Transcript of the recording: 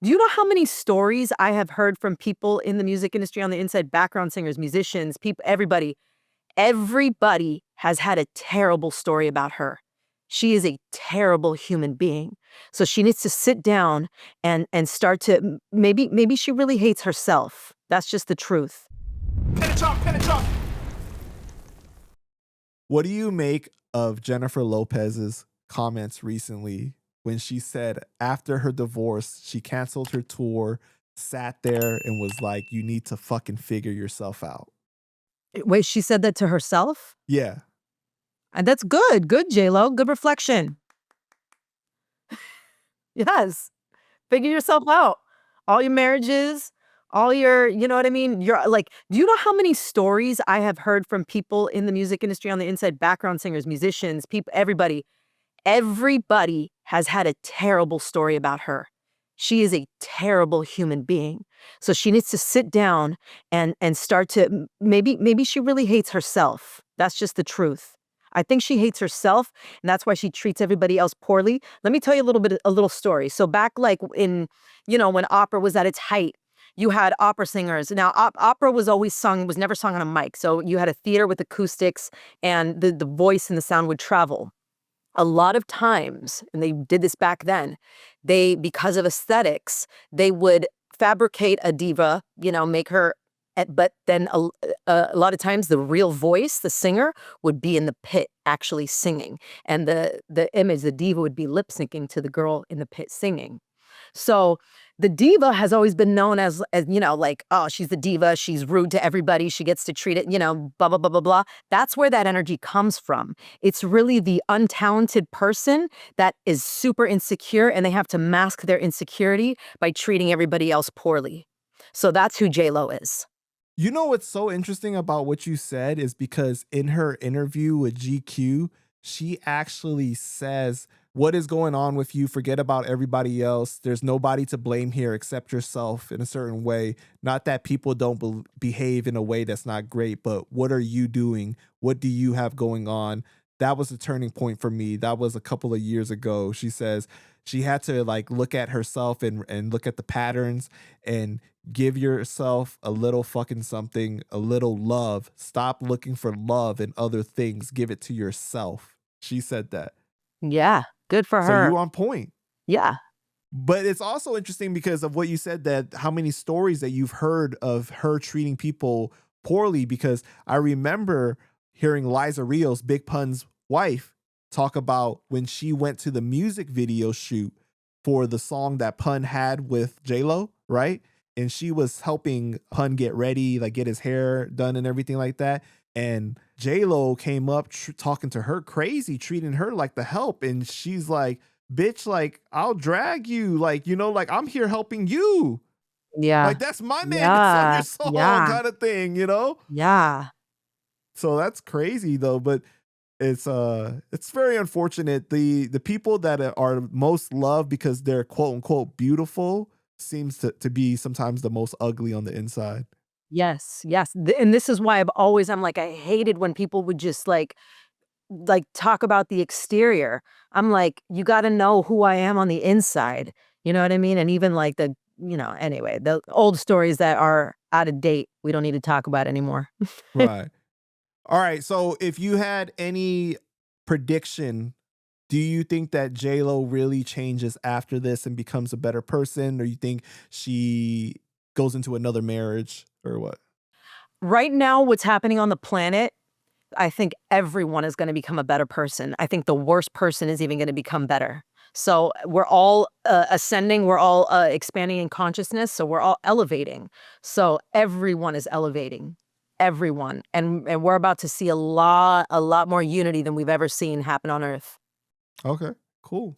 Do you know how many stories I have heard from people in the music industry on the inside, background singers, musicians, people, everybody? Everybody has had a terrible story about her. She is a terrible human being. So she needs to sit down and start to maybe she really hates herself. That's just the truth. What do you make of Jennifer Lopez's comments recently when she said after her divorce, she canceled her tour, sat there and was like, "You need to fucking figure yourself out." Wait, she said that to herself? Yeah. And that's good. Good, J-Lo. Good reflection. Yes. Figure yourself out. All your marriages, all your, you know what I mean? You're like, do you know how many stories I have heard from people in the music industry on the inside, background singers, musicians, people, everybody? Everybody has had a terrible story about her. She is a terrible human being. So she needs to sit down and start to maybe she really hates herself. That's just the truth. I think she hates herself, and that's why she treats everybody else poorly. Let me tell you a little story. So back like in, when opera was at its height, you had opera singers. Now, opera was always sung, was never sung on a mic. So you had a theater with acoustics, and the voice and the sound would travel. A lot of times, and they did this back then, because of aesthetics, they would fabricate a diva, make her, but then a lot of times the real voice, the singer, would be in the pit actually singing. And the image, the diva would be lip syncing to the girl in the pit singing. So the diva has always been known as like, oh, she's the diva. She's rude to everybody. She gets to treat it, blah, blah, blah, blah, blah. That's where that energy comes from. It's really the untalented person that is super insecure, and they have to mask their insecurity by treating everybody else poorly. So that's who J-Lo is. You know what's so interesting about what you said is because in her interview with GQ, she actually says, "What is going on with you? Forget about everybody else. There's nobody to blame here except yourself in a certain way. Not that people don't behave in a way that's not great, but what are you doing? What do you have going on?" That was a turning point for me. That was a couple of years ago. She says she had to like look at herself and look at the patterns and give yourself a little fucking something, a little love. Stop looking for love in other things. Give it to yourself. She said that. Yeah, good for So you her. on point. Yeah. But it's also interesting because of what you said, that how many stories that you've heard of her treating people poorly, because I remember hearing Liza Rios, Big Pun's wife, talk about when she went to the music video shoot for the song that Pun had with J-Lo, right? And she was helping Pun get ready, like get his hair done and everything like that. And J-Lo came up talking to her crazy, treating her like the help. And she's like, "Bitch, like I'll drag you, like, like I'm here helping you. Yeah. Like that's my man that's on your Yeah. song," Yeah. kind of thing. Yeah. So that's crazy though, but it's very unfortunate. The people that are most loved because they're quote unquote beautiful seems to be sometimes the most ugly on the inside. Yes, yes, and this is why I'm like, I hated when people would just talk about the exterior. I'm like, you gotta know who I am on the inside. You know what I mean? And even like anyway, the old stories that are out of date, we don't need to talk about anymore. Right. All right. So if you had any prediction, do you think that J Lo really changes after this and becomes a better person, or you think she goes into another marriage, or what? Right now, what's happening on the planet, I think everyone is gonna become a better person. I think the worst person is even gonna become better. So we're all ascending, we're all expanding in consciousness, so we're all elevating. So everyone is elevating, everyone, and we're about to see a lot more unity than we've ever seen happen on Earth. Okay, cool.